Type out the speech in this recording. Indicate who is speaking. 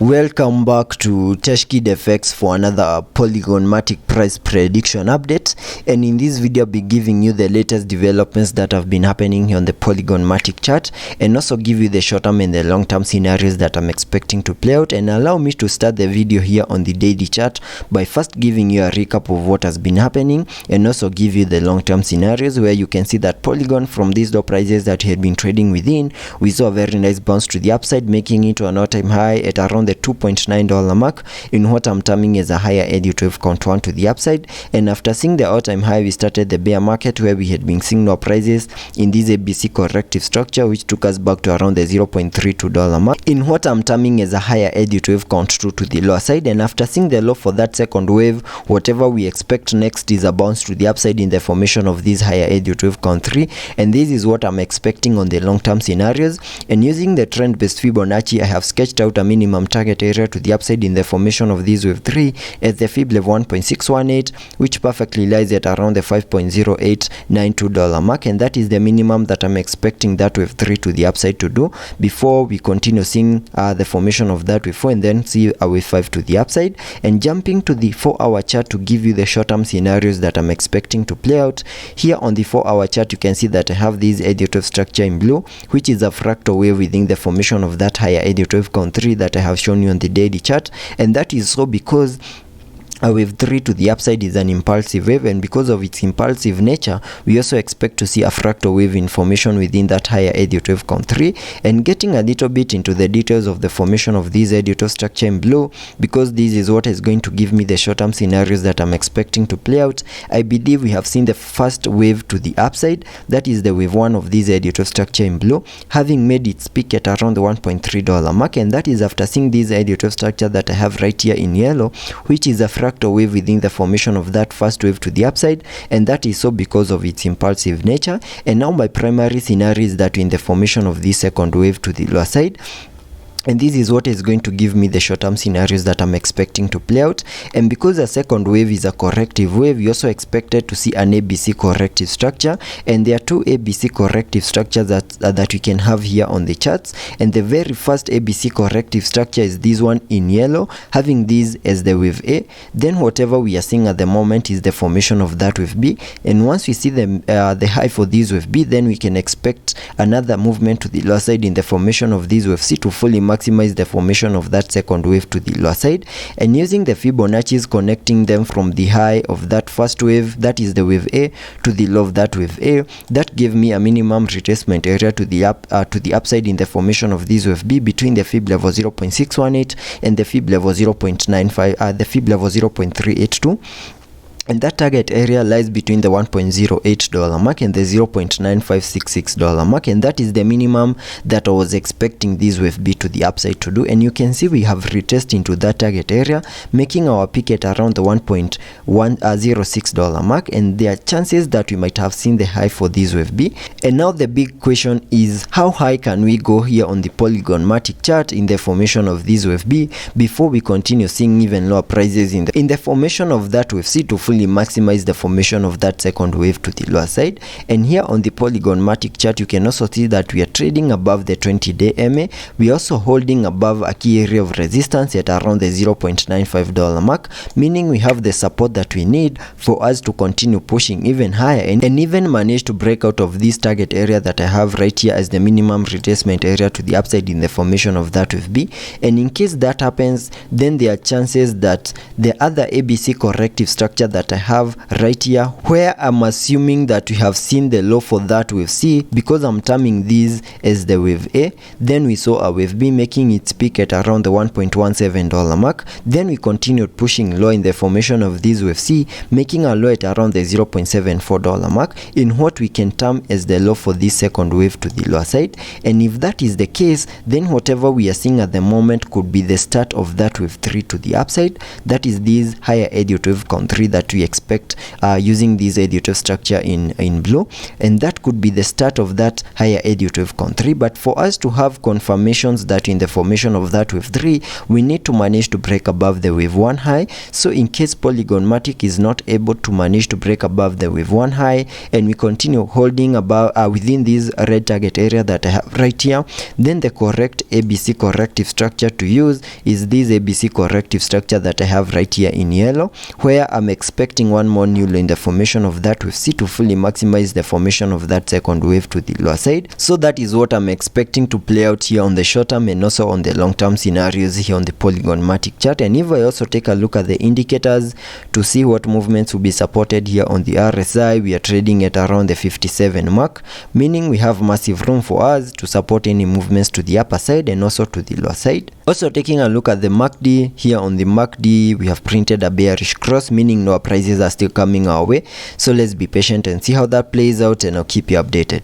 Speaker 1: Welcome back to Teshkid FX for another Polygon Matic price prediction update, and in this video I'll be giving you the latest developments that have been happening here on the Polygon Matic chart, and also give you the short-term and the long-term scenarios that I'm expecting to play out. And allow me to start the video here on the daily chart by first giving you a recap of what has been happening, and also give you the long-term scenarios where you can see that Polygon, from these low prices that he had been trading within, we saw a very nice bounce to the upside, making it to an all-time high at around the $2.9 mark in what I'm terming as a higher Elliot wave count 1 to the upside. And after seeing the all-time high, we started the bear market where we had been seeing low prices in this ABC corrective structure, which took us back to around the $0.32 mark in what I'm terming as a higher Elliot wave count 2 to the lower side. And after seeing the low for that second wave, whatever we expect next is a bounce to the upside in the formation of this higher Elliot wave count 3, and this is what I'm expecting on the long-term scenarios. And using the trend-based Fibonacci, I have sketched out a minimum target area to the upside in the formation of this wave 3 at the fib level 1.618, which perfectly lies at around the $5.0892 mark, and that is the minimum that I'm expecting that wave 3 to the upside to do before we continue seeing the formation of that wave 4 and then see a wave 5 to the upside. And jumping to the 4-hour chart to give you the short-term scenarios that I'm expecting to play out. Here on the 4-hour chart, you can see that I have this Elliot wave structure in blue, which is a fractal wave within the formation of that higher Elliot wave count 3 that I have shown you on the daily chart. And that is so because a wave 3 to the upside is an impulsive wave, and because of its impulsive nature, we also expect to see a fractal wave in formation within that higher Elliot wave count 3. And getting a little bit into the details of the formation of this Elliot wave structure in blue, because this is what is going to give me the short-term scenarios that I'm expecting to play out. I believe we have seen the first wave to the upside, that is the wave 1 of this Elliot wave structure in blue, having made its peak at around the $1.3 mark, and that is after seeing this Elliot wave structure that I have right here in yellow, which is a fractal wave within the formation of that first wave to the upside, and that is so because of its impulsive nature. And now my primary scenario is that in the formation of this second wave to the lower side, and this is what is going to give me the short-term scenarios that I'm expecting to play out. And because a second wave is a corrective wave, you also expected to see an ABC corrective structure, and there are two ABC corrective structures that we can have here on the charts. And the very first ABC corrective structure is this one in yellow, having this as the wave A. Then whatever we are seeing at the moment is the formation of that wave B, and once we see the high for this wave B, then we can expect another movement to the lower side in the formation of this wave C to fully maximize the formation of that second wave to the lower side. And using the Fibonacci's, connecting them from the high of that first wave, that is the wave A, to the low of that wave A, that gave me a minimum retracement area to the upside in the formation of this wave B between the fib level 0.618 and the fib level 0.95 the fib level 0.382. And that target area lies between the $1.08 mark and the $0.9566 mark, and that is the minimum that I was expecting this wave B to the upside to do. And you can see we have retested into that target area, making our peak at around the $1.106 mark, and there are chances that we might have seen the high for this wave B. And now the big question is, how high can we go here on the Polygon Matic chart in the formation of this wave B before we continue seeing even lower prices in the formation of that wave C to fully maximize the formation of that second wave to the lower side. And here on the Polygon Matic chart, you can also see that we are trading above the 20-day MA. We are also holding above a key area of resistance at around the $0.95 mark, meaning we have the support that we need for us to continue pushing even higher and even manage to break out of this target area that I have right here as the minimum retracement area to the upside in the formation of that wave B. And in case that happens, then there are chances that the other ABC corrective structure that I have right here, where I'm assuming that we have seen the low for that wave C, because I'm terming this as the wave A, then we saw a wave B making its peak at around the $1.17 mark. Then we continued pushing low in the formation of this wave C, making a low at around the $0.74 mark in what we can term as the low for this second wave to the lower side. And if that is the case, then whatever we are seeing at the moment could be the start of that wave 3 to the upside, that is this higher Elliot wave count 3 that what we expect using this Elliot wave structure in blue, and that could be the start of that higher Elliot wave con 3. But for us to have confirmations that in the formation of that wave 3, we need to manage to break above the wave 1 high. So in case Polygon Matic is not able to manage to break above the wave 1 high, and we continue holding above within this red target area that I have right here, then the correct ABC corrective structure to use is this ABC corrective structure that I have right here in yellow, where I'm expecting one more new low in the formation of that wave C to fully maximize the formation of that second wave to the lower side. So that is what I'm expecting to play out here on the short term and also on the long term scenarios here on the Polygon Matic chart. And if I also take a look at the indicators to see what movements will be supported here on the RSI, we are trading at around the 57 mark, meaning we have massive room for us to support any movements to the upper side and also to the lower side. Also taking a look at the MACD, here on the MACD we have printed a bearish cross, meaning lower prices are still coming our way. So let's be patient and see how that plays out, and I'll keep you updated.